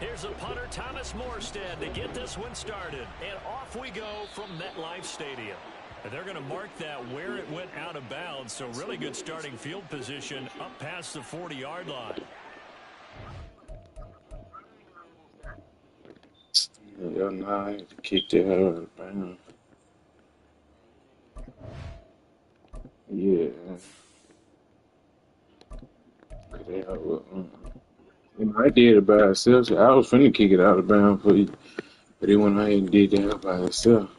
Here's a punter, Thomas Morstead, to get this one started. And off we go from MetLife Stadium. And they're going to mark that where it went out of bounds. So really good starting field position up past the 40-yard line. Yeah, nah, I had to kick that out of bounds. Yeah. I did it by itself. So I was finna kick it out of bounds for you. But he went ahead and did that by himself.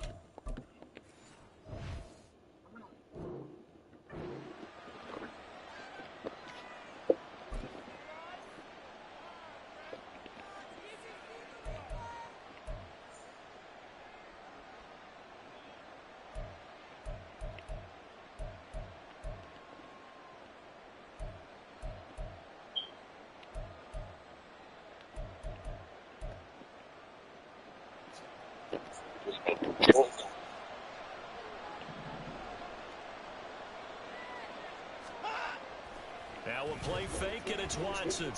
Now we'll play fake, and it's Watson. And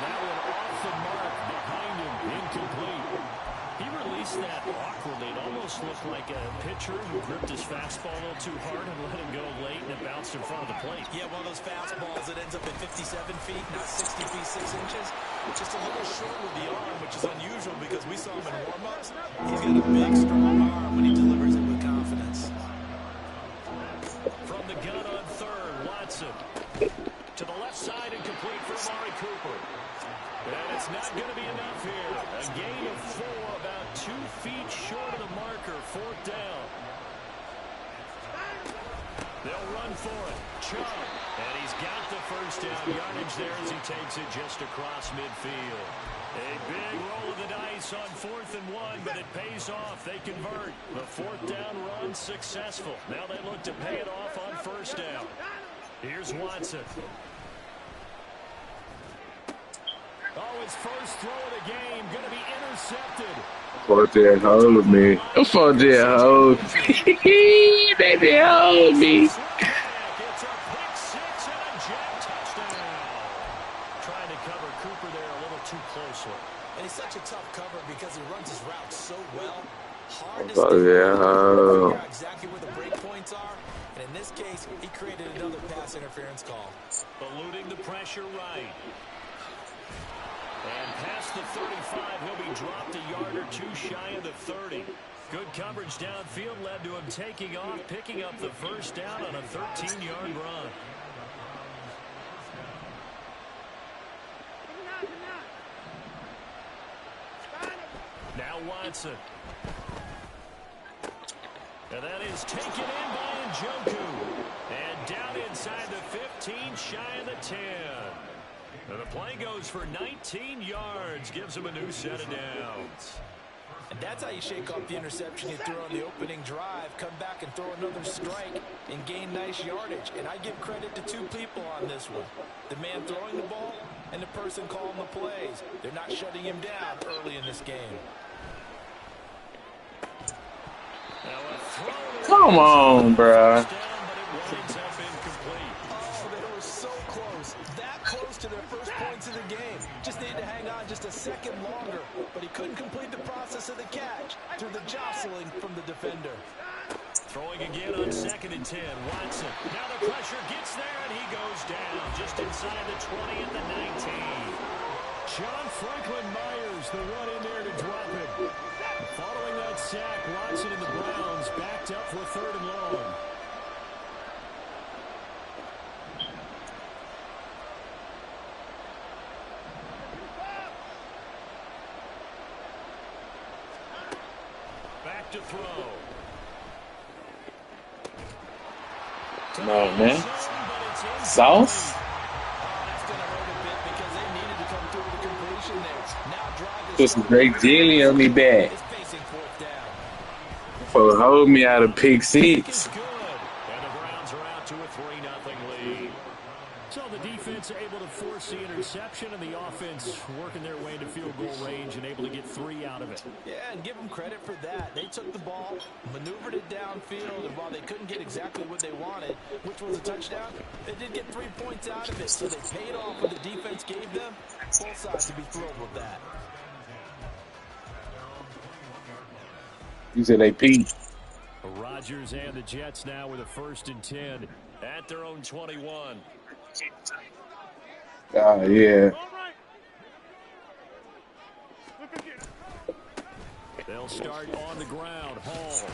that one off the mark behind him, incomplete. He released that awkwardly. It almost looked like a pitcher who gripped his fastball a little too hard and let him go late, and it bounced in front of the plate. Yeah, one of those fastballs that ends up at 57 feet, not 60 feet, 6 inches. Just a little short with the arm, which is unusual because we saw him in warm-ups. He's got a big, strong arm when he delivers it with confidence. From the gun on third, Watson. To the left side and complete for Amari Cooper. And it's not going to be enough here. A gain of 4, about 2 feet short of the marker, 4th down. They'll run for it. Chubb. And he's got the first down yardage there as he takes it just across midfield. A big roll of the dice on 4th and 1, but it pays off. They convert. The 4th down run successful. Now they look to pay it off on 1st down. Here's Watson. Oh, his first throw of the game going to be intercepted. Fuck that, hold me. Fuck that, hold me. Baby, hold me. It's a pick 6 and a jet touchdown. Trying to cover Cooper there a little too closely. And he's such a tough cover because he runs his route so well. Hard to Fuck that, hold. figure out exactly where the break points are. And in this case, he created another pass interference call. Eluding the pressure right. And past the 35, he'll be dropped a yard or two shy of the 30. Good coverage downfield led to him taking off, picking up the first down on a 13-yard run. Now Watson. And that is taken in by Njoku. And down inside the 15, shy of the 10. And the play goes for 19 yards, gives him a new set of downs. And that's how you shake off the interception you threw on the opening drive, come back and throw another strike and gain nice yardage. And I give credit to 2 people on this one. The man throwing the ball and the person calling the plays. They're not shutting him down early in this game. Come on, bruh. To their first points of the game. Just needed to hang on just a second longer, but he couldn't complete the process of the catch through the jostling from the defender. Throwing again on 2nd and 10. Watson. Now the pressure gets there, and he goes down just inside the 20 at the 19. John Franklin Myers, the run in there to drop him. Following that sack, Watson and the Browns backed up for 3rd and long. To throw. Come on, man. Sauce? Put some great jelly on me back. For hold me out of pick 6. And the Browns are out to a 3-0 lead. So the defense able to force force the interception, and the offense working their way into field goal range and able to get 3 out of it. Yeah, and give them credit for that. They took the ball, maneuvered it downfield, and while they couldn't get exactly what they wanted, which was a touchdown, they did get 3 points out of it. So they paid off what the defense gave them. Both sides to be thrilled with that. You said they peaked. Rodgers and the Jets now with a 1st and 10 at their own 21. Yeah. They'll start on the ground. Hall.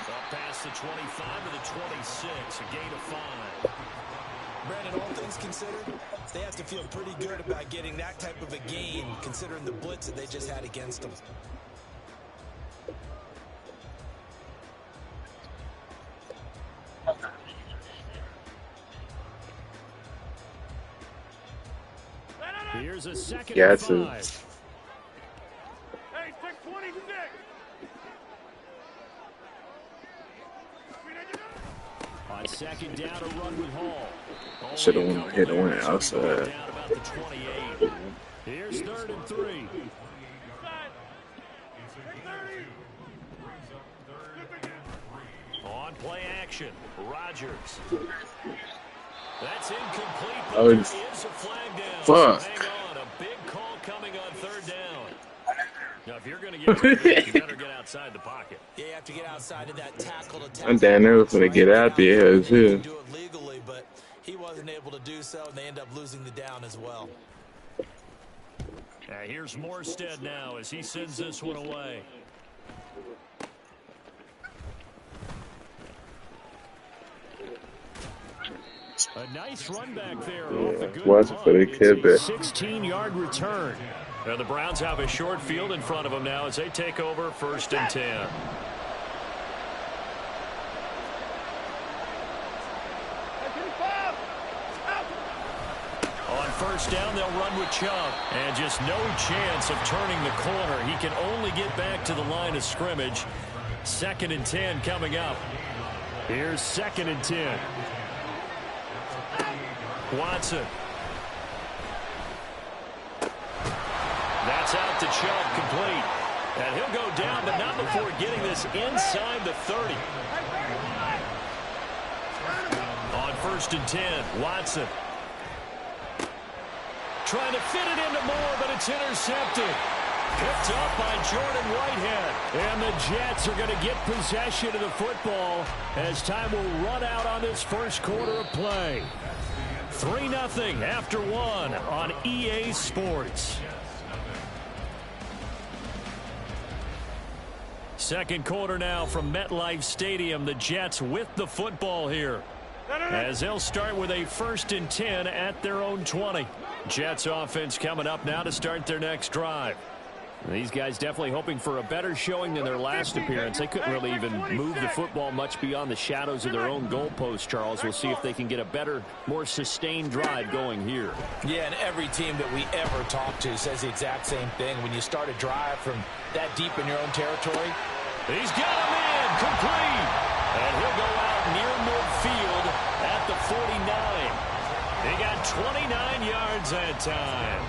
Up past the 25 to the 26. A gain of 5. Brandon, all things considered, they have to feel pretty good about getting that type of a gain, considering the blitz that they just had against them. Here's a 2nd and 5. Hey, 626. On 2nd down, a run with Hall. Should have hit the one outside. Down about the 28. Here's 3rd and 3. On play action, Rodgers. That's incomplete, but there is a flag down. Fuck. So hang on, a big call coming on 3rd down. Now, if you're going to get rid of it, you better get outside the pocket. Yeah, you have to get outside of that tackle to tackle. I'm down there for to get out there You too. can do it legally, but he wasn't able to do so, and they end up losing the down as well. Here's Morstead now as he sends this one away. A nice run back there off the good watch it for the kid back. 16-yard return. Now the Browns have a short field in front of them now as they take over 1st and 10. On 1st down, they'll run with Chubb. And just no chance of turning the corner. He can only get back to the line of scrimmage. 2nd and 10 coming up. Here's 2nd and 10. Watson. That's out to Chubb, complete. And he'll go down, but not before getting this inside the 30. On 1st and 10, Watson. Trying to fit it into Moore, but it's intercepted. Picked up by Jordan Whitehead. And the Jets are going to get possession of the football as time will run out on this 1st quarter of play. 3-0 after 1 on EA Sports. 2nd quarter now from MetLife Stadium. The Jets with the football here, as they'll start with a 1st and 10 at their own 20. Jets offense coming up now to start their next drive. These guys definitely hoping for a better showing than their last appearance. They couldn't really even move the football much beyond the shadows of their own goalpost, Charles. We'll see if they can get a better, more sustained drive going here. Yeah, and every team that we ever talk to says the exact same thing. When you start a drive from that deep in your own territory. He's got him in, complete. And he'll go out near midfield at the 49. He got 29 yards that time.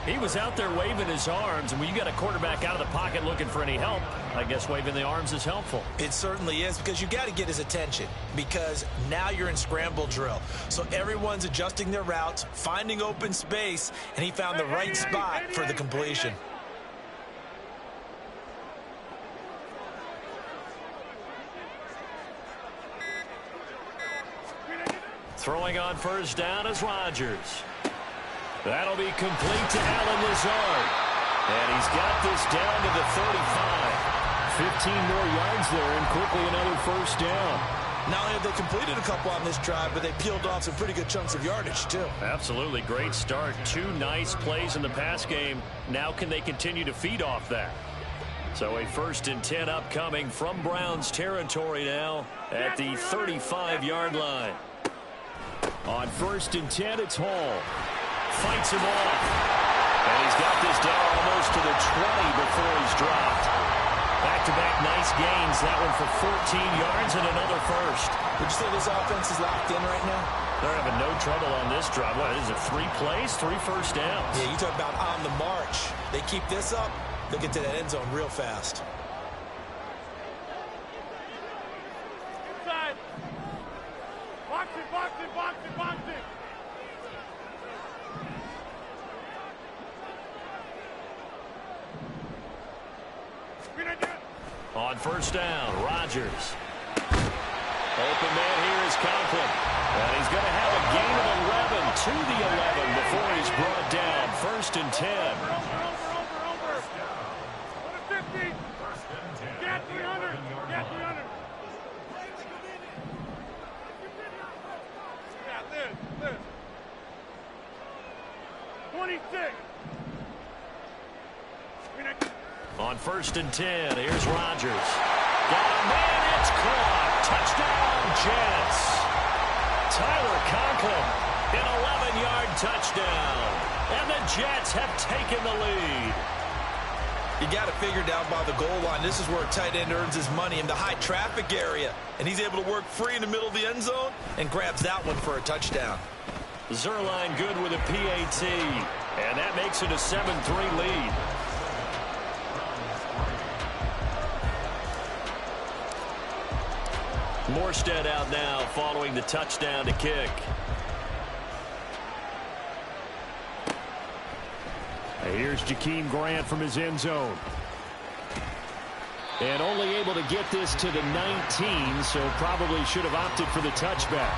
He was out there waving his arms, and when you got a quarterback out of the pocket looking for any help, I guess waving the arms is helpful. It certainly is, because you got to get his attention, because now you're in scramble drill. So everyone's adjusting their routes, finding open space, and he found the right spot for the completion. Throwing on 1st down is Rodgers. That'll be complete to Allen Lazard. And he's got this down to the 35. 15 more yards there, and quickly another 1st down. Not only have they completed a couple on this drive, but they peeled off some pretty good chunks of yardage, too. Absolutely. Great start. 2 nice plays in the pass game. Now can they continue to feed off that? So a 1st and 10 upcoming from Browns territory now at the 35-yard line. On 1st and 10, it's Hall. Fights him off. And he's got this down almost to the 20 before he's dropped. Back back-to-back nice gains. That one for 14 yards and another first. Would you say this offense is locked in right now? They're having no trouble on this drive. What is it, 3 plays, 3 first downs? Yeah, you talk about on the march. They keep this up, they'll get to that end zone real fast. Inside. Box it, box it, box it, box it. On first down, Rodgers. Open man here is Conklin. And he's going to have a gain of 11 to the 11 before he's brought down. First and 10. Over. What a 50. Get 300. Get 300. Yeah, this. 26. On first and 10, here's Rodgers. Got a man, it's caught. Touchdown, Jets. Tyler Conklin, an 11-yard touchdown. And the Jets have taken the lead. You got to figure down by the goal line. This is where a tight end earns his money in the high traffic area. And he's able to work free in the middle of the end zone and grabs that one for a touchdown. Zuerlein good with a PAT. And that makes it a 7-3 lead. Morstead out now following the touchdown to kick. Here's Jakeem Grant from his end zone. And only able to get this to the 19, so probably should have opted for the touchback.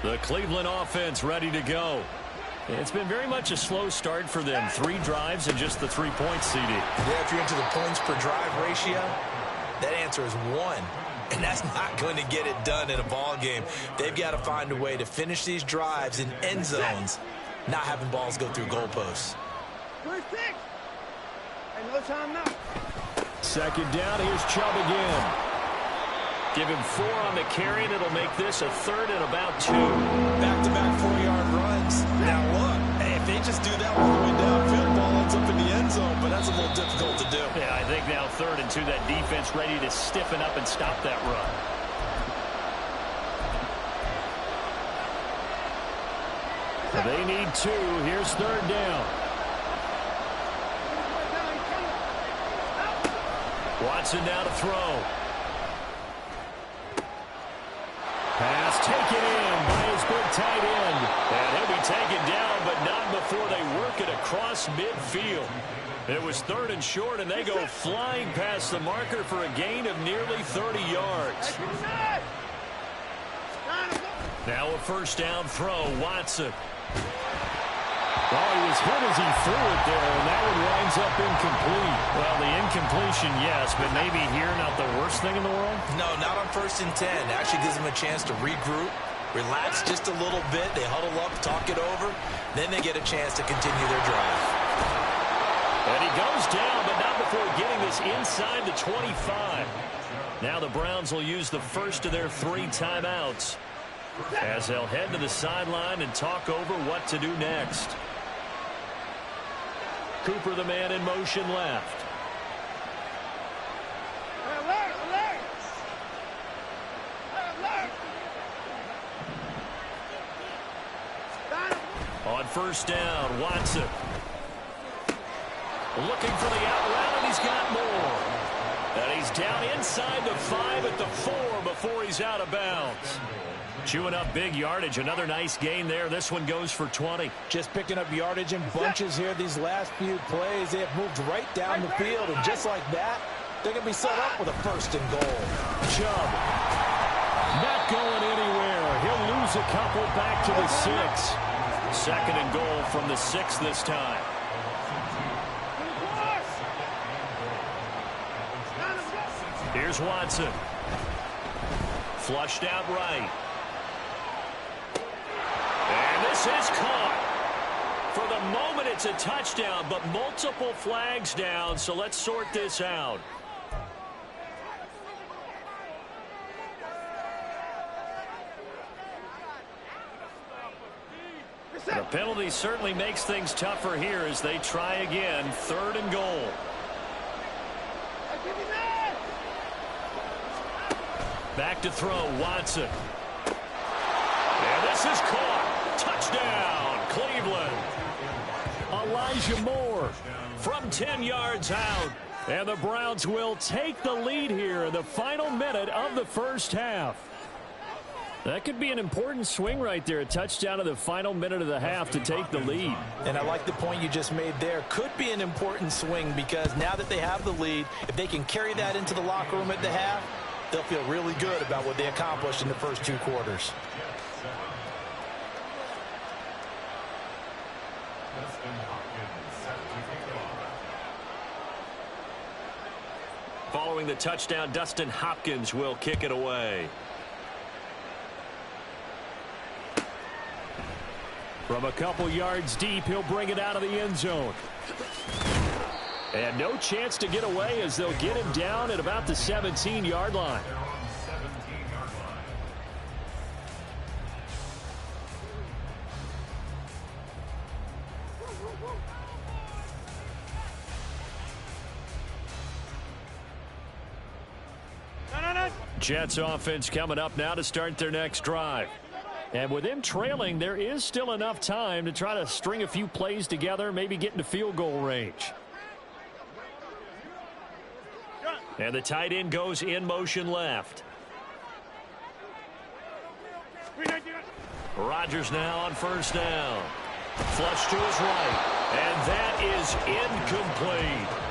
The Cleveland offense ready to go. It's been very much a slow start for them. 3 drives and just the 3 points, CD. Yeah, if you're into the points per drive ratio, that answer is 1. And that's not going to get it done in a ball game. They've got to find a way to finish these drives in end zones, not having balls go through goalposts. 36. Hey, no time now. Second down, here's Chubb again. Give him 4 on the carry, and it'll make this a 3rd and about 2. Back-to-back 4-yard runs. Now look, hey, if they just do that all the way downfield, ball ends up in the end zone, but that's a little difficult to do. Yeah, I think now 3rd and 2, that defense ready to stiffen up and stop that run. They need 2. Here's 3rd down. Watson now to throw. Pass taken in by his big tight end. And he'll be taken down, but not before they work it across midfield. It was 3rd and short, and they go flying past the marker for a gain of nearly 30 yards. Now a first down throw, Watson. Oh, he was hit as he threw it there, and that one winds up incomplete. Well, the incompletion, yes, but maybe here not the worst thing in the world? No, not on 1st and 10. Actually gives them a chance to regroup, relax just a little bit. They huddle up, talk it over. Then they get a chance to continue their drive. And he goes down, but not before getting this inside the 25. Now the Browns will use the first of their 3 timeouts as they'll head to the sideline and talk over what to do next. Cooper, the man in motion left. On first down, Watson. Looking for the out route, and he's got more. And he's down inside the 5 at the 4 before he's out of bounds. Chewing up big yardage. Another nice gain there. This one goes for 20. Just picking up yardage in bunches here these last few plays. They have moved right down the field, and just like that, they're going to be set up with a 1st and goal. Chubb not going anywhere. He'll lose a couple back to the 6. 2nd and goal from the 6 this time. Here's Watson. Flushed out right. And this is caught. For the moment, it's a touchdown, but multiple flags down, so let's sort this out. The penalty certainly makes things tougher here as they try again. 3rd and goal. Back to throw, Watson. And this is caught. Touchdown, Cleveland. Elijah Moore from 10 yards out. And the Browns will take the lead here in the final minute of the first half. That could be an important swing right there. A touchdown in the final minute of the half to take the lead. And I like the point you just made there. Could be an important swing because now that they have the lead, if they can carry that into the locker room at the half, they'll feel really good about what they accomplished in the first 2 quarters. Following the touchdown, Dustin Hopkins will kick it away. From a couple yards deep, he'll bring it out of the end zone. And no chance to get away as they'll get him down at about the 17-yard line. Jets offense coming up now to start their next drive. And with them trailing, there is still enough time to try to string a few plays together, maybe get into field goal range. And the tight end goes in motion left. Rodgers now on 1st down. Flush to his right. And that is incomplete.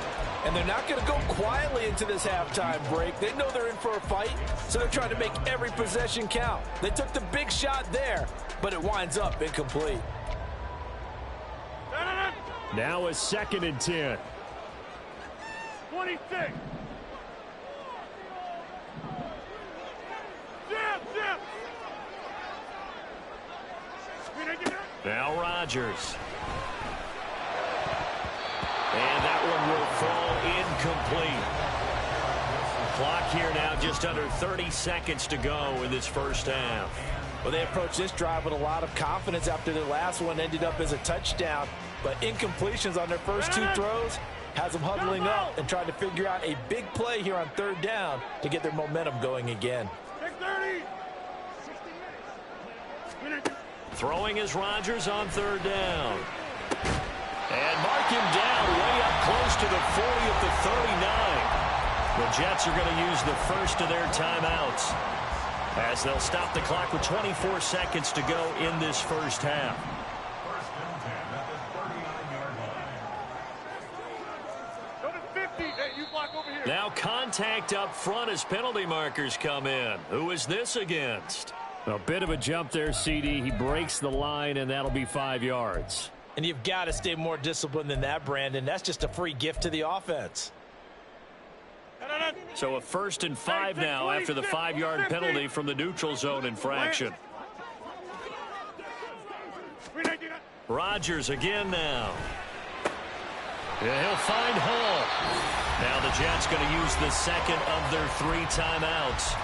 And they're not going to go quietly into this halftime break. They know they're in for a fight, so they're trying to make every possession count. They took the big shot there, but it winds up incomplete. Now a 2nd and 10. 26. Now Rodgers. And that one will fall incomplete. Clock here now just under 30 seconds to go in this first half. Well, they approached this drive with a lot of confidence after their last one ended up as a touchdown. But incompletions on their first 2 throws has them huddling up and trying to figure out a big play here on 3rd down to get their momentum going again. Throwing is Rodgers on 3rd down. And mark him down way up close to the 40 at the 39. The Jets are going to use the first of their timeouts as they'll stop the clock with 24 seconds to go in this first half. Now contact up front as penalty markers come in. Who is this against? A bit of a jump there, CD. He breaks the line, and that'll be 5 yards. And you've got to stay more disciplined than that, Brandon. That's just a free gift to the offense. So a 1st and 5 now after the 5-yard penalty from the neutral zone infraction. Rodgers again now. Yeah, he'll find Hall. Now the Jets going to use the 2nd of their 3 timeouts.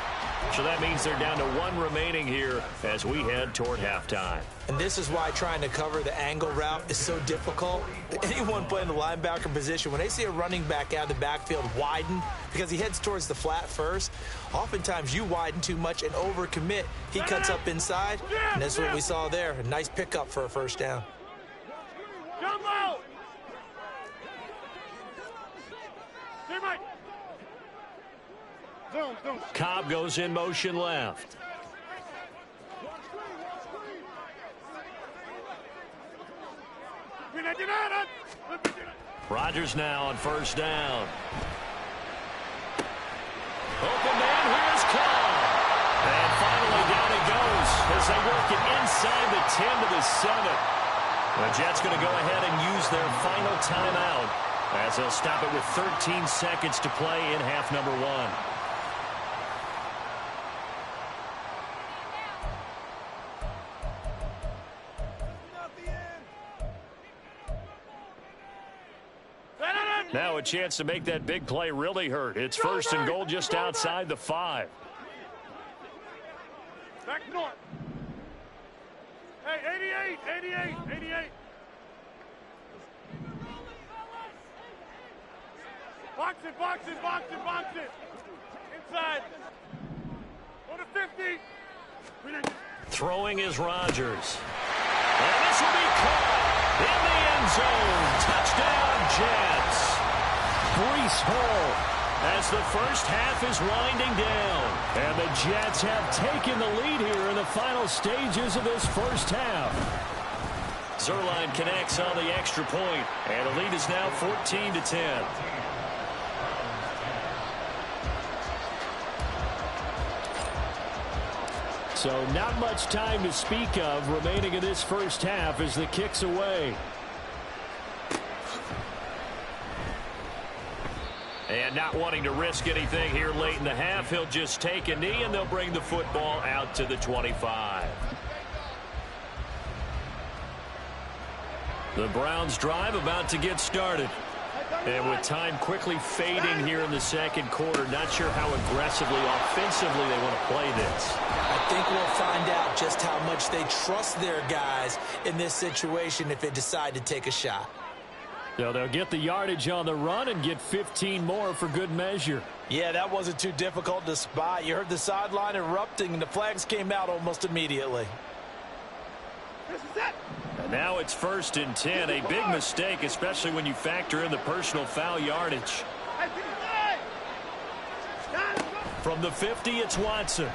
So that means they're down to 1 remaining here as we head toward halftime. And this is why trying to cover the angle route is so difficult. Anyone playing the linebacker position, when they see a running back out of the backfield widen because he heads towards the flat first, oftentimes you widen too much and overcommit. He cuts up inside, and that's what we saw there. A nice pickup for a 1st down. Jump out! Stay right. Cobb goes in motion left. Rodgers now on 1st down. Open man, here's Cobb. And finally down it goes as they work it inside the 10 to the 7. The Jets going to go ahead and use their final timeout as they'll stop it with 13 seconds to play in half number 1. Now a chance to make that big play really hurt. It's 1st and goal just outside the 5. Back north. Hey, 88, 88, 88. Box it, box it, box it, box it. Inside. Go to 50. Throwing is Rodgers. And this will be caught in the end zone. Touchdown, Jets. Breece Hall as the first half is winding down. And the Jets have taken the lead here in the final stages of this first half. Zuerlein connects on the extra point, and the lead is now 14-10. So not much time to speak of remaining in this first half as the kick's away. And not wanting to risk anything here late in the half, he'll just take a knee and they'll bring the football out to the 25. The Browns drive about to get started. And with time quickly fading here in the second quarter, not sure how aggressively, offensively they want to play this. I think we'll find out just how much they trust their guys in this situation if they decide to take a shot. So they'll get the yardage on the run and get 15 more for good measure. Yeah, that wasn't too difficult to spot. You heard the sideline erupting, and the flags came out almost immediately. And now it's 1st and 10. A big mistake, especially when you factor in the personal foul yardage. From the 50, it's Watson.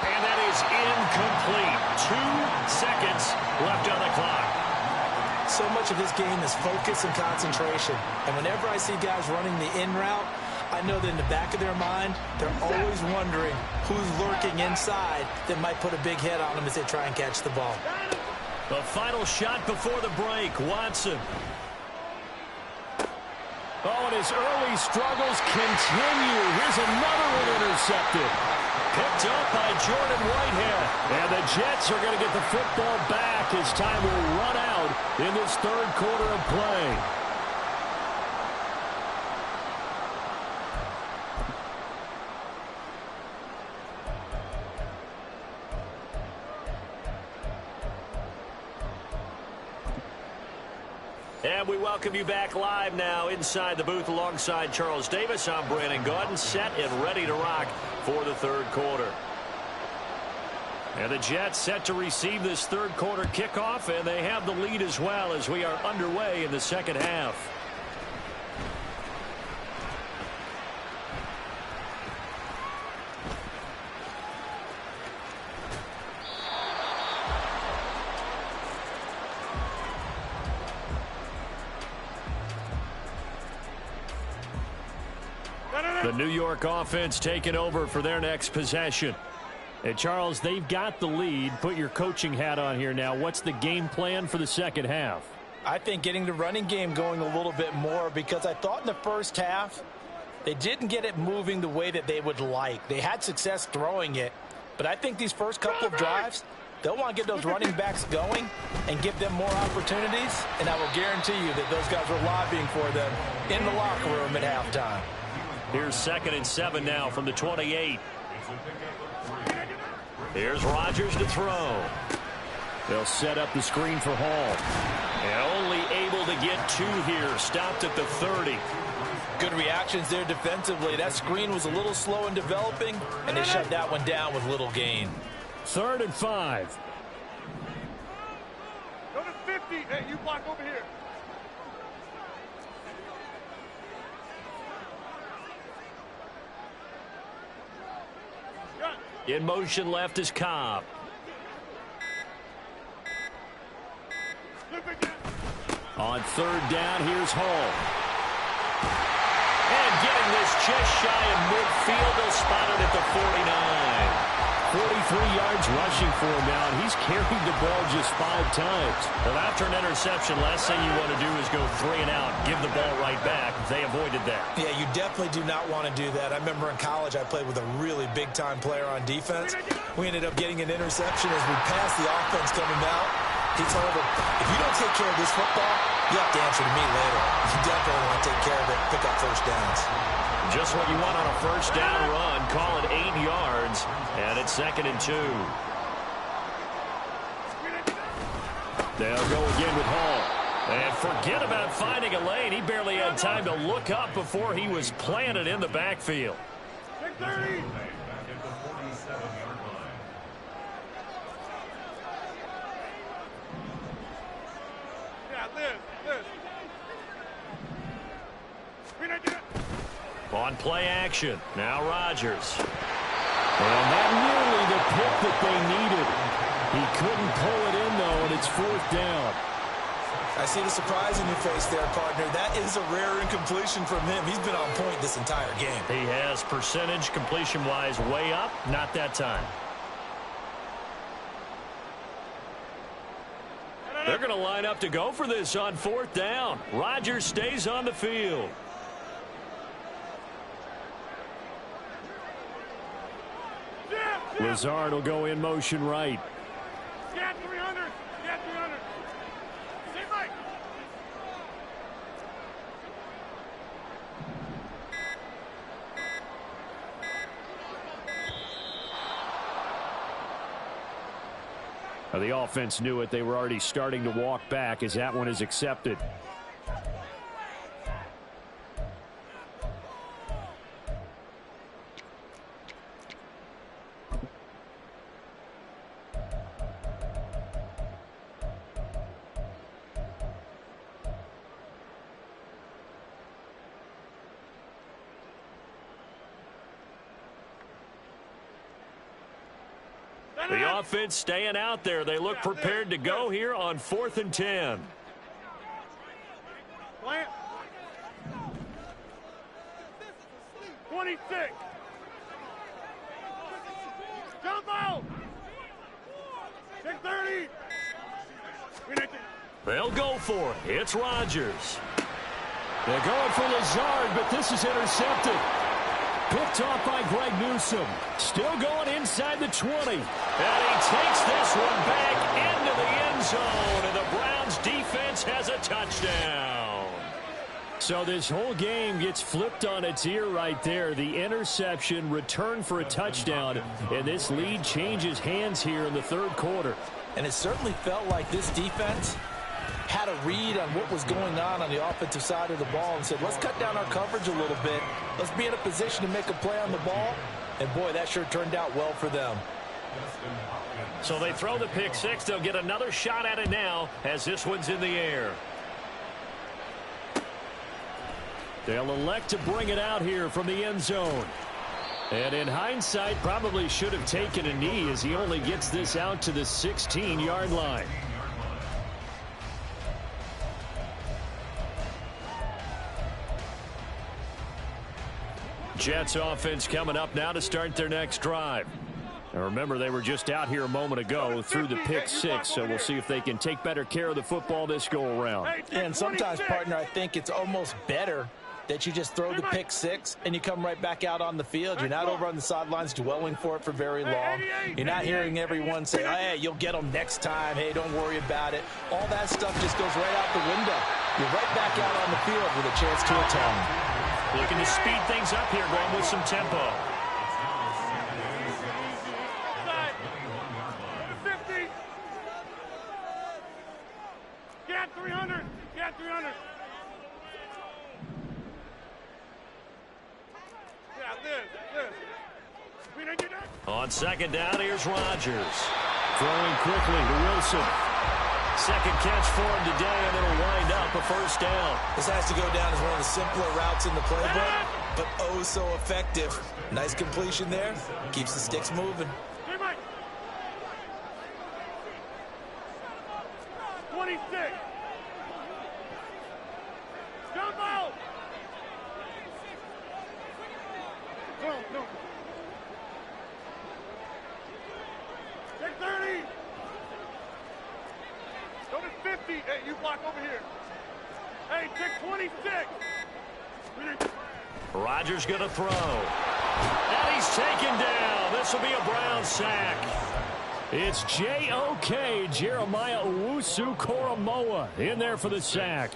And that is incomplete. 2 seconds left on the clock. So much of this game is focus and concentration. And whenever I see guys running the in route, I know that in the back of their mind, they're always wondering who's lurking inside that might put a big hit on them as they try and catch the ball. The final shot before the break, Watson. Oh, and his early struggles continue. Here's another one intercepted. Picked up by Jordan Whitehead. And the Jets are going to get the football back as time will run out in this third quarter of play. And we welcome you back live now inside the booth alongside Charles Davis. I'm Brandon Gaudin, set and ready to rock for the third quarter. And the Jets set to receive this third quarter kickoff, and they have the lead as well as we are underway in the second half. The New York offense taking over for their next possession. And Charles, they've got the lead. Put your coaching hat on here now. What's the game plan for the second half? I think getting the running game going a little bit more, because I thought in the first half they didn't get it moving the way that they would like. They had success throwing it, but I think these first couple of drives, they'll want to get those running backs going and give them more opportunities, and I will guarantee you that those guys were lobbying for them in the locker room at halftime. Here's 2nd and 7 now from the 28. Here's Rodgers to throw. They'll set up the screen for Hall. And only able to get 2 here. Stopped at the 30. Good reactions there defensively. That screen was a little slow in developing, and they shut that one down with little gain. 3rd and 5. Go to 50. Hey, you block over here. In motion left is Cobb. On 3rd down, here's Hall. And getting this just shy of midfield, they'll spot it at the 49. 43 yards rushing for him now, and he's carried the ball just 5 times. Well, after an interception, last thing you want to do is go 3 and out, give the ball right back. They avoided that. Yeah, you definitely do not want to do that. I remember in college I played with a really big-time player on defense. We ended up getting an interception as we passed the offense coming out. He told him, if you don't take care of this football, you have to answer to me later. You definitely want to take care of it, pick up first downs. Just what you want on a first down run. Call it 8 yards, and it's 2nd and 2. They'll go again with Hall. And forget about finding a lane. He barely had time to look up before he was planted in the backfield. 30. On play action, now Rodgers. And that nearly the pick that they needed. He couldn't pull it in, though, and it's 4th down. I see the surprise in your face there, partner. That is a rare incompletion from him. He's been on point this entire game. He has percentage completion-wise way up, not that time. They're going to line up to go for this on 4th down. Rodgers stays on the field. Lazard will go in motion right. Get 300. Get 300. Stay right. The offense knew it. They were already starting to walk back as that one is accepted. The offense staying out there. They look prepared to go here on 4th and 10. Plant. 26. Jump out. 630. They'll go for it. It's Rodgers. They're going for Lazard, but this is intercepted. Picked off by Greg Newsome. Still going inside the 20. And he takes this one back into the end zone. And the Browns defense has a touchdown. So this whole game gets flipped on its ear right there. The interception, return for a touchdown. And this lead changes hands here in the 3rd quarter. And it certainly felt like this defense had a read on what was going on the offensive side of the ball and said, let's cut down our coverage a little bit. Let's be in a position to make a play on the ball. And, boy, that sure turned out well for them. So they throw the pick six. They'll get another shot at it now as this one's in the air. They'll elect to bring it out here from the end zone. And in hindsight, probably should have taken a knee as he only gets this out to the 16-yard line. Jets offense coming up now to start their next drive. Now remember, they were just out here a moment ago through the pick six, so we'll see if they can take better care of the football this go-around. And sometimes, partner, I think it's almost better that you just throw the pick six and you come right back out on the field. You're not over on the sidelines dwelling for it for very long. You're not hearing everyone say, hey, you'll get them next time. Hey, don't worry about it. All that stuff just goes right out the window. You're right back out on the field with a chance to atone. Looking to speed things up here, going with some tempo. Get 300. Get 300. On 2nd down, here's Rodgers. Throwing quickly to Wilson. Second catch for him today, and it'll wind up a 1st down. This has to go down as one of the simpler routes in the playbook, but oh so effective. Nice completion there. Keeps the sticks moving. 26. Jump out. No. 630. Go to 50. Hey, you block over here. Hey, take 26. Rodgers going to throw. And he's taken down. This will be a Brown sack. It's J.O.K. Jeremiah Owusu-Koramoah in there for the sack.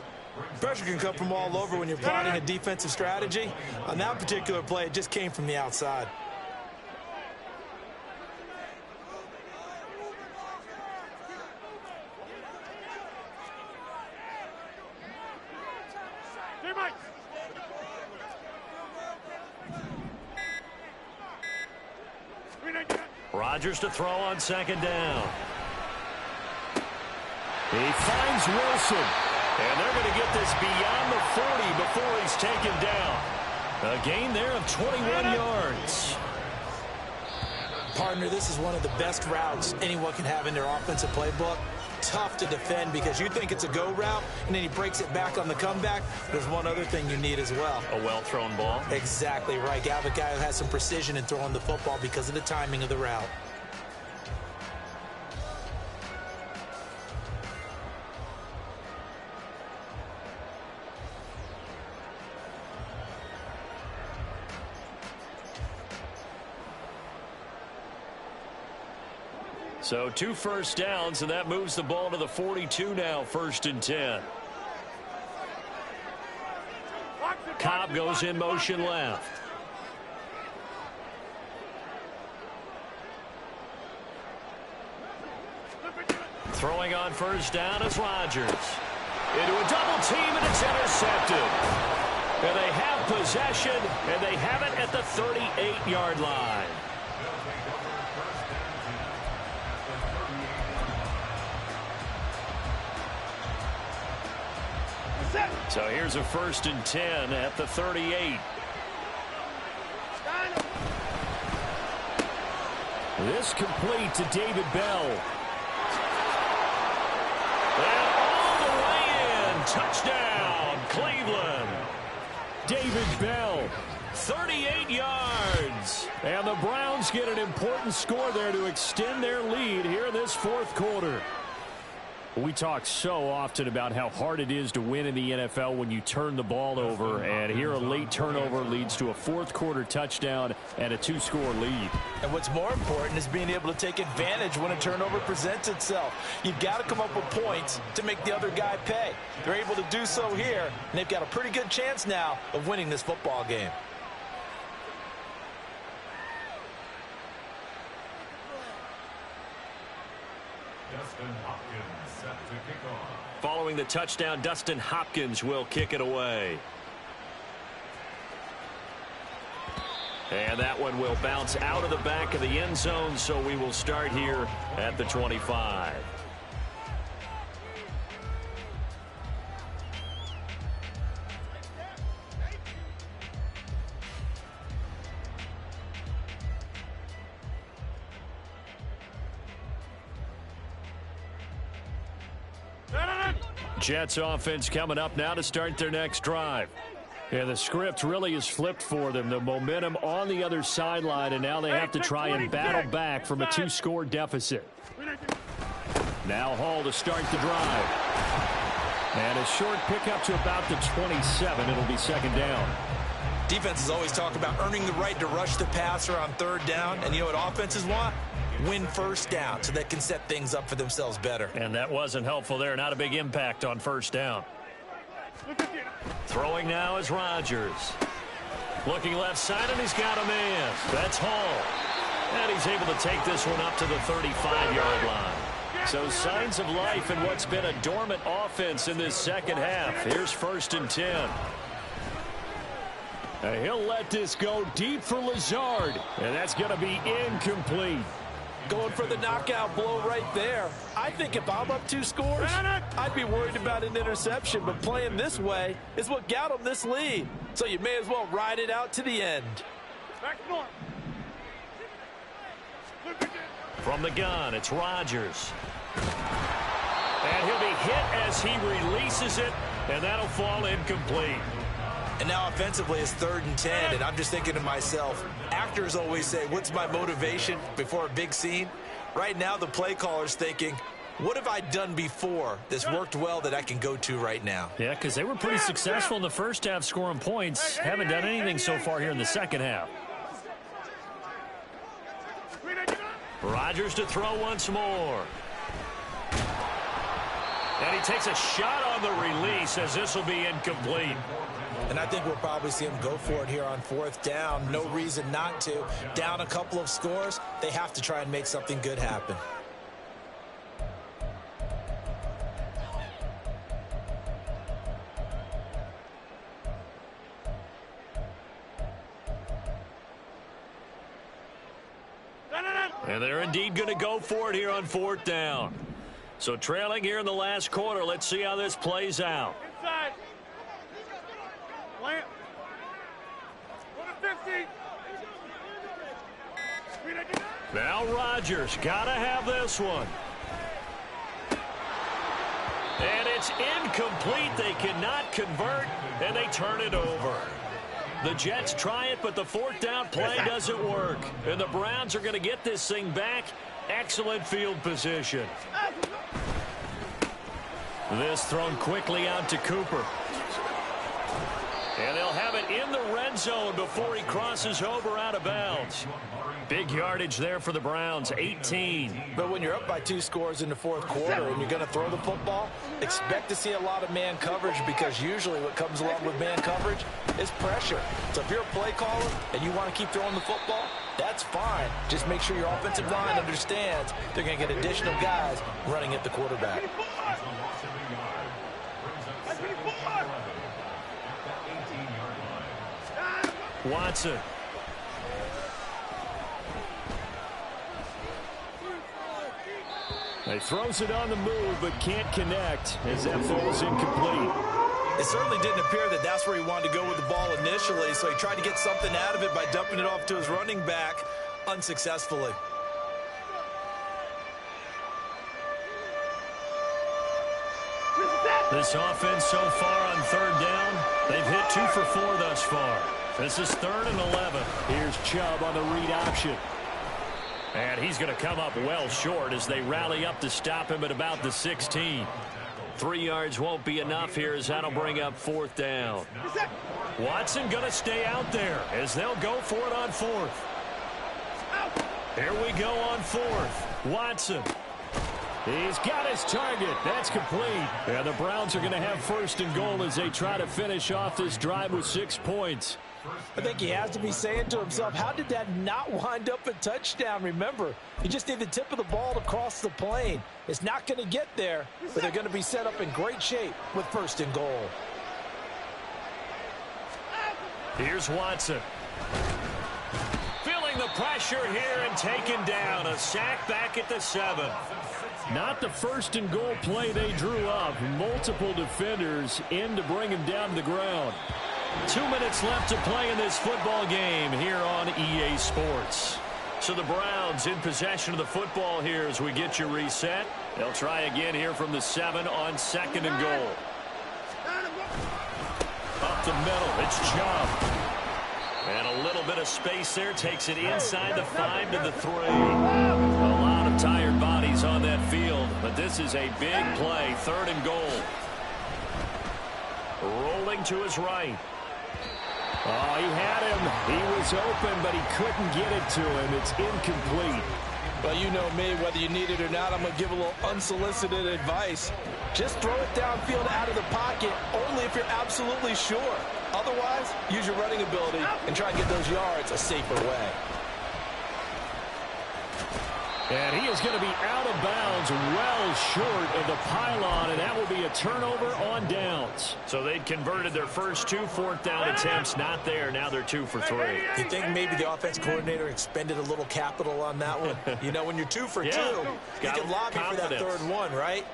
Pressure can come from all over when you're plotting a defensive strategy. On that particular play, it just came from the outside. Rodgers to throw on second down. He finds Wilson. And they're going to get this beyond the 40 before he's taken down. A gain there of 21 yards. Partner, this is one of the best routes anyone can have in their offensive playbook. Tough to defend because you think it's a go route, and then he breaks it back on the comeback. There's one other thing you need as well. A well-thrown ball. Exactly right. You have a guy who has some precision in throwing the football because of the timing of the route. So 2 first downs, and that moves the ball to the 42 now, 1st and 10. Cobb goes in motion left. Throwing on first down is Rodgers. Into a double team, and it's intercepted. And they have possession, and they have it at the 38-yard line. So here's a 1st and 10 at the 38. This complete to David Bell. And all the way in. Touchdown, Cleveland. David Bell, 38 yards. And the Browns get an important score there to extend their lead here in this 4th quarter. We talk so often about how hard it is to win in the NFL when you turn the ball over, and here a late turnover leads to a 4th quarter touchdown and a 2-score lead. And what's more important is being able to take advantage when a turnover presents itself. You've got to come up with points to make the other guy pay. They're able to do so here, and they've got a pretty good chance now of winning this football game. Following the touchdown, Dustin Hopkins will kick it away. And that one will bounce out of the back of the end zone, so we will start here at the 25. Jets offense coming up now to start their next drive. Yeah, the script really is flipped for them. The momentum on the other sideline, and now they have to try and battle back from a 2-score deficit. Now Hall to start the drive. And a short pickup to about the 27. It'll be 2nd down. Defenses always talk about earning the right to rush the passer on 3rd down. And you know what offenses want? Win 1st down so they can set things up for themselves better. And that wasn't helpful there. Not a big impact on 1st down. Throwing now is Rodgers. Looking left side, and he's got a man. That's Hall. And he's able to take this one up to the 35-yard line. So signs of life in what's been a dormant offense in this 2nd half. Here's 1st and 10. And he'll let this go deep for Lazard. And that's going to be incomplete. Going for the knockout blow right there. I think if I'm up 2 scores, I'd be worried about an interception, but playing this way is what got them this lead. So you may as well ride it out to the end. From the gun, it's Rodgers. And he'll be hit as he releases it, and that'll fall incomplete. And now offensively it's 3rd and 10, and I'm just thinking to myself, actors always say, what's my motivation before a big scene? Right now the play caller's thinking, what have I done before that's worked well that I can go to right now? Yeah, because they were pretty successful in the 1st half scoring points. Haven't done anything so far here in the 2nd half. Rodgers to throw once more. And he takes a shot on the release as this will be incomplete. And I think we'll probably see him go for it here on 4th down. No reason not to. Down a couple of scores, they have to try and make something good happen. And they're indeed going to go for it here on 4th down. So trailing here in the last quarter. Let's see how this plays out. Inside. Plant. 150. Now Rodgers got to have this one. And it's incomplete. They cannot convert, and they turn it over. The Jets try it, but the 4th down play doesn't work. And the Browns are going to get this thing back. Excellent field position. This thrown quickly out to Cooper. And they'll have it in the red zone before he crosses over out of bounds. Big yardage there for the Browns, 18. But when you're up by 2 scores in the 4th quarter and you're going to throw the football, expect to see a lot of man coverage, because usually what comes along with man coverage is pressure. So if you're a play caller and you want to keep throwing the football, that's fine. Just make sure your offensive line understands they're going to get additional guys running at the quarterback. Watson. He throws it on the move, but can't connect as that falls incomplete. It certainly didn't appear that that's where he wanted to go with the ball initially, so he tried to get something out of it by dumping it off to his running back unsuccessfully. This offense so far on 3rd down, they've hit 2 for 4 thus far. This is 3rd and 11. Here's Chubb on the read option. And he's going to come up well short as they rally up to stop him at about the 16. 3 yards won't be enough here as that'll bring up 4th down. Watson going to stay out there as they'll go for it on 4th. Here we go on 4th. Watson. He's got his target. That's complete. And the Browns are going to have 1st and goal as they try to finish off this drive with 6 points. I think he has to be saying to himself, how did that not wind up a touchdown? Remember, you just need the tip of the ball to cross the plane. It's not going to get there, but they're going to be set up in great shape with 1st and goal. Here's Watson. Feeling the pressure here and taken down. A sack back at the 7. Not the 1st and goal play they drew up. Multiple defenders in to bring him down to the ground. 2 minutes left to play in this football game here on EA Sports. So the Browns in possession of the football here as we get you reset. They'll try again here from the 7 on 2nd and goal. Up the middle, it's Chubb. And a little bit of space there, takes it inside the 5 to the 3. A lot of tired bodies on that field, but this is a big play, 3rd and goal. Rolling to his right. Oh, he had him. He was open, but he couldn't get it to him. It's incomplete. Well, you know me, whether you need it or not, I'm going to give a little unsolicited advice. Just throw it downfield out of the pocket, only if you're absolutely sure. Otherwise, use your running ability and try and get those yards a safer way. And he is going to be out of bounds well short of the pylon, and that will be a turnover on downs. So they'd converted their first 2 4th down attempts. Not there. Now they're 2 for 3. You think maybe the offense coordinator expended a little capital on that one? You know, when you're 2 for 2, you can lobby for that 3rd one, right?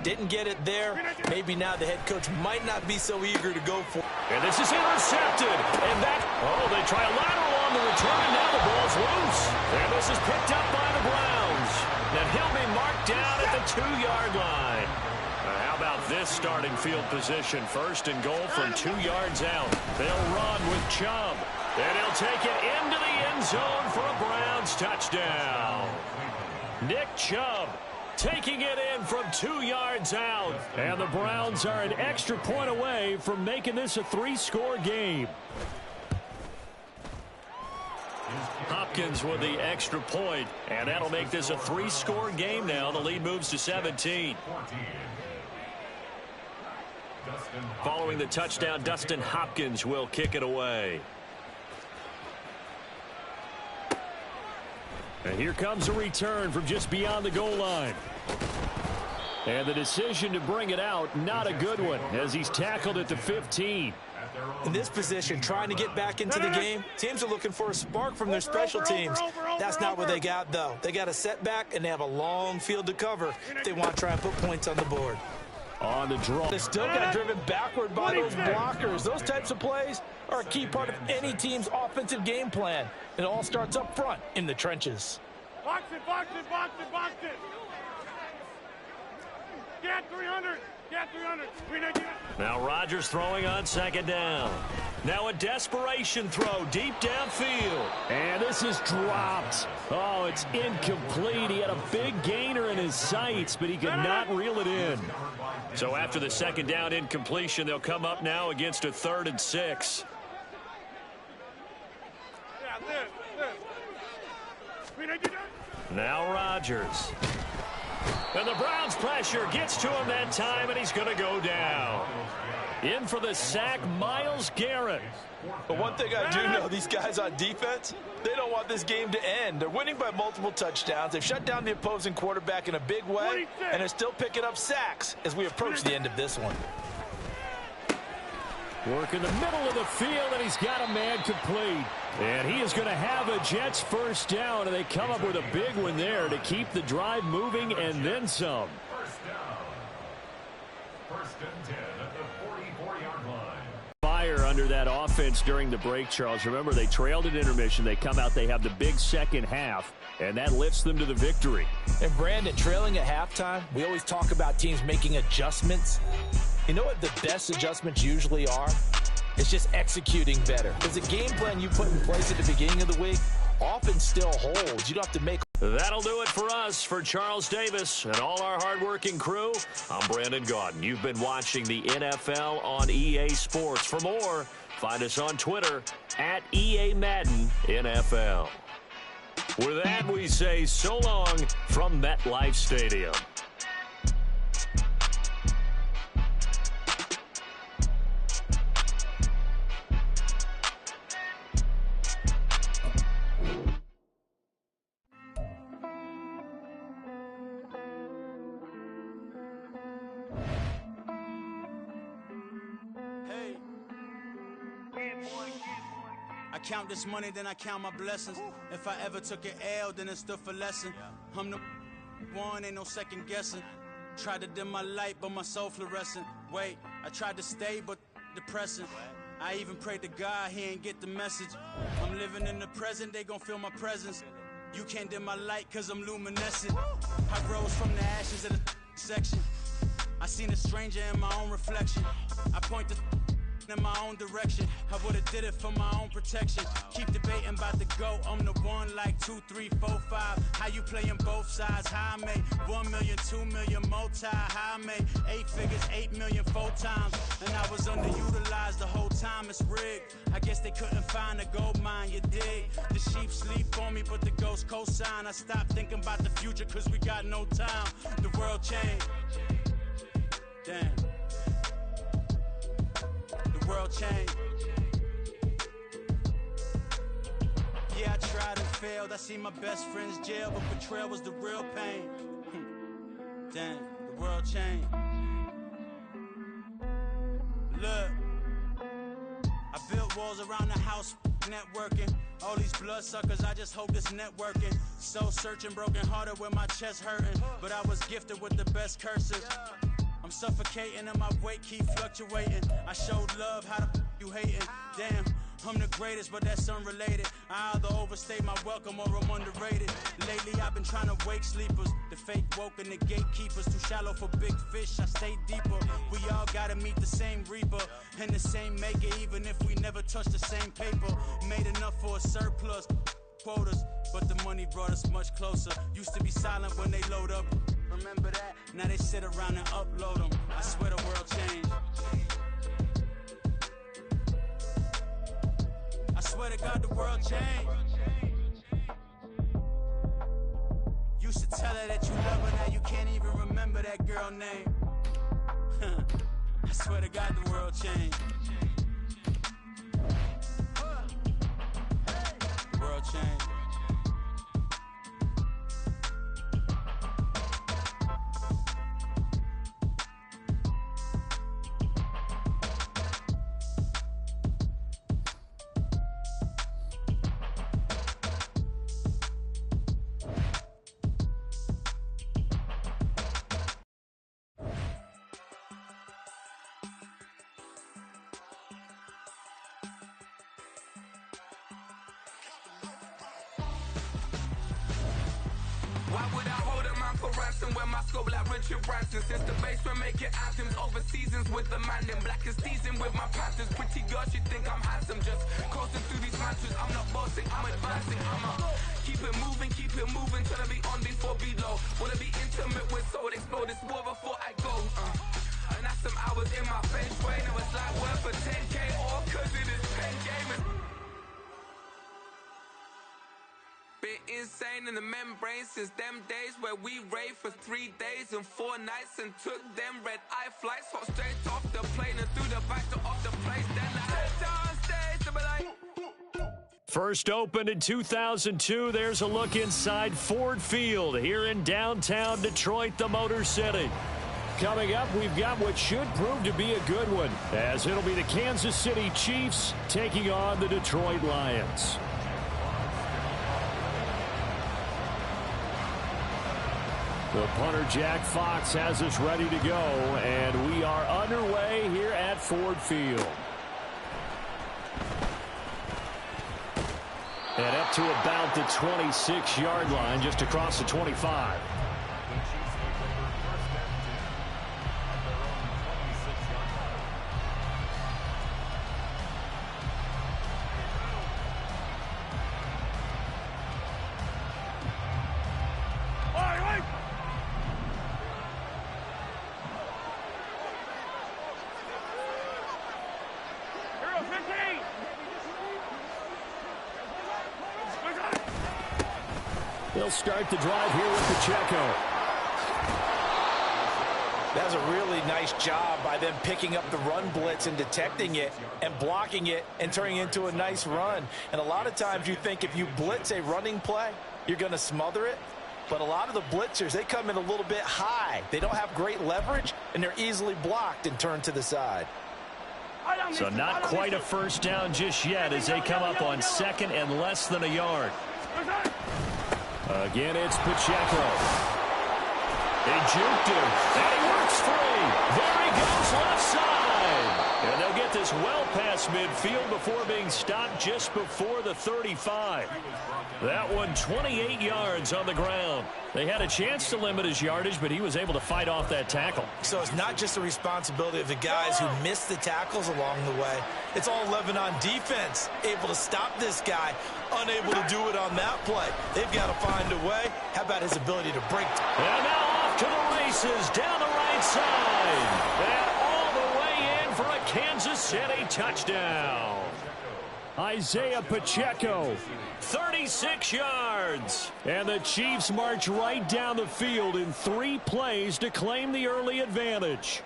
Didn't get it there. Maybe now the head coach might not be so eager to go for it. And this is intercepted. And that, they try a lateral on the return. Now the ball's loose. And this is picked up by the Browns. And he'll be marked down at the 2-yard line. How about this starting field position? 1st and goal from 2 yards out. They'll run with Chubb. And he'll take it into the end zone for a Browns touchdown. Nick Chubb taking it in from 2 yards out. And the Browns are an extra point away from making this a 3-score game. Hopkins with the extra point, and that'll make this a 3-score game now. The lead moves to 17. Following the touchdown, Dustin Hopkins will kick it away. And here comes a return from just beyond the goal line. And the decision to bring it out, not a good one, as he's tackled at the 15. In this position, trying to get back into the game, teams are looking for a spark from their special teams. That's not what they got, though. They got a setback, and they have a long field to cover if they want to try and put points on the board. On the draw. They still got driven backward by those blockers. Those types of plays are a key part of any team's offensive game plan. It all starts up front in the trenches. Box it, box it, box it, box it. Get 300. Get 300. Now Rodgers throwing on second down. Now a desperation throw deep downfield. And this is dropped. Oh, it's incomplete. He had a big gainer in his sights, but he could not reel it in. So after the second down incompletion, they'll come up now against a 3rd and 6. Now Rodgers. And the Browns pressure gets to him that time, and he's going to go down. In for the sack, Myles Garrett. But one thing I do know, these guys on defense, they don't want this game to end. They're winning by multiple touchdowns. They've shut down the opposing quarterback in a big way, and they're still picking up sacks as we approach the end of this one. Work in the middle of the field, and he's got a man complete. And he is going to have a Jets first down, and they come up with a big one there to keep the drive moving and then some. First and 10 at the 44-yard line. Fire under that offense during the break, Charles. Remember, they trailed at intermission. They come out, they have the big second half, and that lifts them to the victory. And Brandon, trailing at halftime, we always talk about teams making adjustments. You know what the best adjustments usually are? It's just executing better. Because the game plan you put in place at the beginning of the week often still holds. You don't have to make. That'll do it for us. For Charles Davis and all our hardworking crew, I'm Brandon Gaudin. You've been watching the NFL on EA Sports. For more, find us on Twitter at EA Madden NFL. With that, we say so long from MetLife Stadium. I count this money, then I count my blessings. If I ever took an L, then it stood for lesson. I'm the one, ain't no second guessing. Tried to dim my light, but my soul fluorescent. Wait, I tried to stay, but depressing. I even prayed to God, he ain't get the message. I'm living in the present, they gon' feel my presence. You can't dim my light, cause I'm luminescent. I rose from the ashes of the section. I seen a stranger in my own reflection. I point the in my own direction. I would've did it for my own protection. Keep debating about the GOAT. I'm the one like 2, 3, 4, 5. How you playing both sides? How I made 1 million, 2 million multi. How I made 8 figures, 8 million 4 times. And I was underutilized the whole time. It's rigged. I guess they couldn't find a gold mine. You dig? The sheep sleep on me, but the ghost cosign. I stopped thinking about the future, cause we got no time. The world changed. Damn. The world changed. Yeah, I tried and failed. I see my best friends jail, but betrayal was the real pain. Damn, the world changed. Look, I built walls around the house, networking. All these bloodsuckers, I just hope this networking. Soul searching, broken hearted with my chest hurting. But I was gifted with the best curses. I'm suffocating and my weight keep fluctuating. I showed love, how the you hating? Damn, I'm the greatest, but that's unrelated. I either overstay my welcome or I'm underrated. Lately I've been trying to wake sleepers. The fake woke and the gatekeepers. Too shallow for big fish, I stay deeper. We all gotta meet the same reaper and the same maker, even if we never touch the same paper. Made enough for a surplus quotas, but the money brought us much closer. Used to be silent when they load up. Remember that? Now they sit around and upload them. I swear the world changed. I swear to God the world changed. Used to tell her that you love her, now you can't even remember that girl name. I swear to God the world changed. The world changed. Why would I hold a man for ransom when my scope like Richard Branson? Since the basement making anthems over seasons with the man, then black is seasoned with my Panthers. Pretty girls, you think I'm handsome, just coasting through these mantras. I'm not bossing, I'm advancing. Keep it moving, tryna be on before below. Wanna be intimate with soul, explode this war before I go. And that's some hours in my feng shui. Now it's like worth for 10K, all cause it is pen gaming. Been insane in the membrane since them days where we raved for 3 days and 4 nights and took them red-eye flights. Hot straight off the plane and through the back door of the place. Then I head down stage to be like... First opened in 2002. There's a look inside Ford Field here in downtown Detroit, the Motor City. Coming up, we've got what should prove to be a good one, as it'll be the Kansas City Chiefs taking on the Detroit Lions. The punter, Jack Fox, has us ready to go, and we are underway here at Ford Field. And up to about the 26-yard line, just across the 25. They'll start the drive here with Pacheco. That's a really nice job by them picking up the run blitz and detecting it and blocking it and turning it into a nice run. And a lot of times you think if you blitz a running play, you're going to smother it. But a lot of the blitzers, they come in a little bit high. They don't have great leverage, and they're easily blocked and turned to the side. So not quite a first down just yet as they come up on second and less than a yard. Again, it's Pacheco. They juked him, and he works free. There he goes left side. And they'll get this well past midfield before being stopped just before the 35. That one 28 yards on the ground. They had a chance to limit his yardage, but he was able to fight off that tackle. So it's not just the responsibility of the guys who missed the tackles along the way. It's all 11 on defense, able to stop this guy, unable to do it on that play. They've got to find a way. How about his ability to break? And now off to the races down the right side. And all the way in for a Kansas City touchdown. Isaiah Pacheco, 36 yards. And the Chiefs march right down the field in 3 plays to claim the early advantage.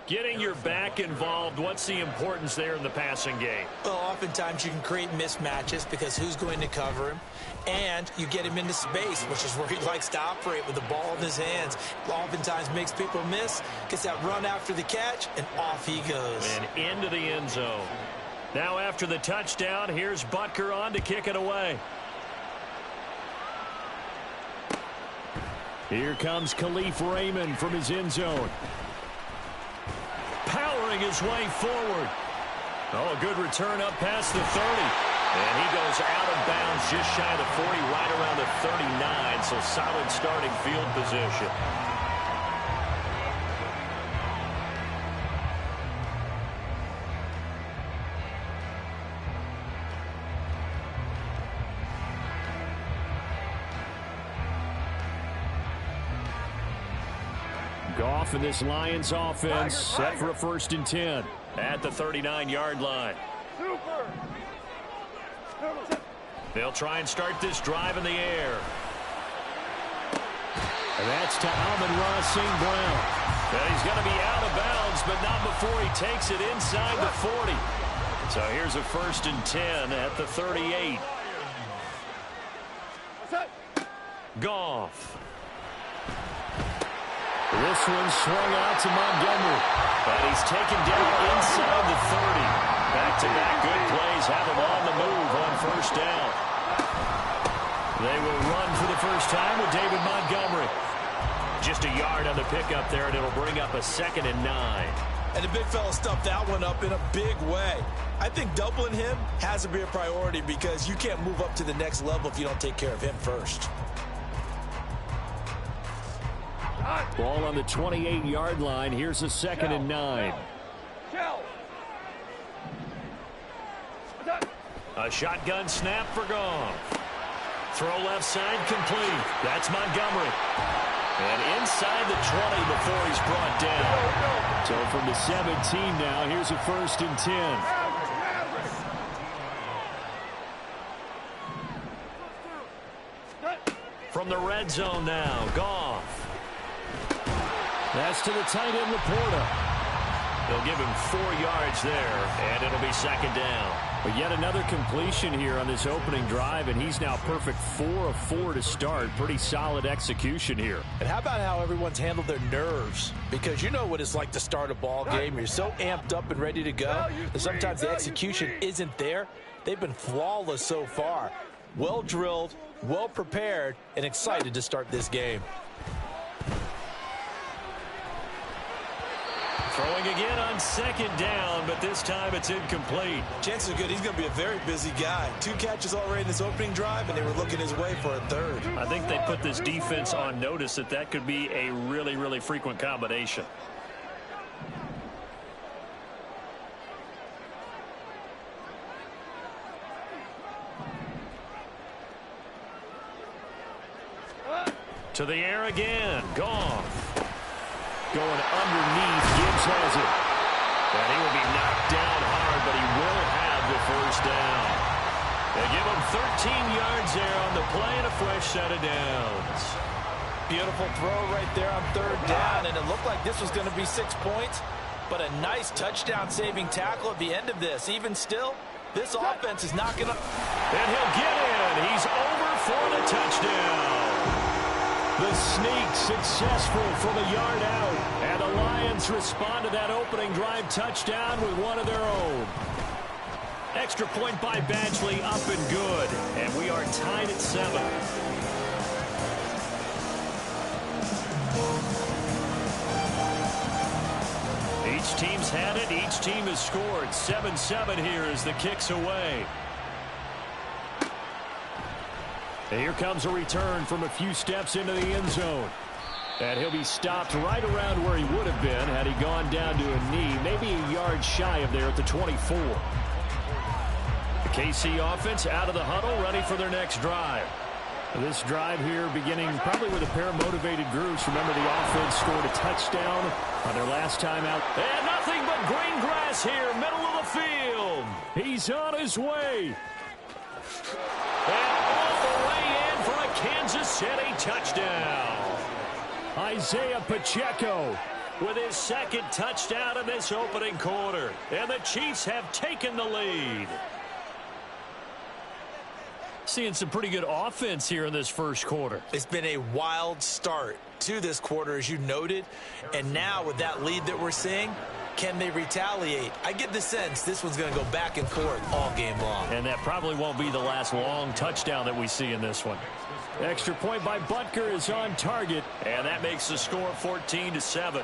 Getting your back involved, what's the importance there in the passing game? Well, oftentimes you can create mismatches because who's going to cover him? And you get him into space, which is where he likes to operate with the ball in his hands. Oftentimes makes people miss, gets that run after the catch, and off he goes. And into the end zone. Now after the touchdown, here's Butker on to kick it away. Here comes Khalif Raymond from his end zone. Powering his way forward. Oh, a good return up past the 30. And he goes out of bounds just shy of the 40, right around the 39. So solid starting field position. Goff and this Lions offense set for a 1st and 10 at the 39-yard line. They'll try and start this drive in the air. And that's to Amon-Ra St. Brown. And he's going to be out of bounds, but not before he takes it inside the 40. So here's a 1st and 10 at the 38. Goff. This one swung out to Montgomery. But he's taken down inside the 30. Back-to-back good plays have him on the move on 1st down. They will run for the first time with David Montgomery. Just a yard on the pickup there, and it'll bring up a 2nd and 9. And the big fella stuffed that one up in a big way. I think doubling him has to be a priority because you can't move up to the next level if you don't take care of him first. Ball on the 28-yard line. Here's a 2nd and 9. A shotgun snap for Goff. Throw left side complete. That's Montgomery. And inside the 20 before he's brought down. So from the 17 now, here's a 1st and 10. From the red zone now, Goff. That's to the tight end, Laporta. They'll give him 4 yards there, and it'll be 2nd down. But yet another completion here on this opening drive, and he's now perfect 4 of 4 to start. Pretty solid execution here. And how about how everyone's handled their nerves? Because you know what it's like to start a ball game. You're so amped up and ready to go that sometimes the execution isn't there. They've been flawless so far. Well drilled, well prepared, and excited to start this game. Throwing again on 2nd down, but this time it's incomplete. Chances are good he's going to be a very busy guy. 2 catches already in this opening drive, and they were looking his way for a 3rd. I think they put this defense on notice that could be a really, really frequent combination. To the air again. Goff. Going underneath. Gibbs has it. And he will be knocked down hard, but he will have the 1st down. They give him 13 yards there on the play and a fresh set of downs. Beautiful throw right there on 3rd down, and it looked like this was going to be 6 points, but a nice touchdown-saving tackle at the end of this. Even still, this offense is not going to... And he'll get in. He's over for the touchdown. The sneak successful from a yard out. And the Lions respond to that opening drive touchdown with one of their own. Extra point by Badgley, up and good. And we are tied at 7. Each team's had it. Each team has scored. 7-7 here as the kick's away. And here comes a return from a few steps into the end zone. And he'll be stopped right around where he would have been had he gone down to a knee, maybe a yard shy of there at the 24. The KC offense out of the huddle, ready for their next drive. This drive here beginning probably with a pair of motivated groups. Remember, the offense scored a touchdown on their last time out. And nothing but green grass here, middle of the field. He's on his way. And all the way in for a Kansas City touchdown. Isaiah Pacheco with his 2nd touchdown in this opening quarter. And the Chiefs have taken the lead. Seeing some pretty good offense here in this first quarter. It's been a wild start to this quarter, as you noted. And now with that lead that we're seeing, can they retaliate? I get the sense this one's going to go back and forth all game long. And that probably won't be the last long touchdown that we see in this one. Extra point by Butker is on target. And that makes the score 14-7.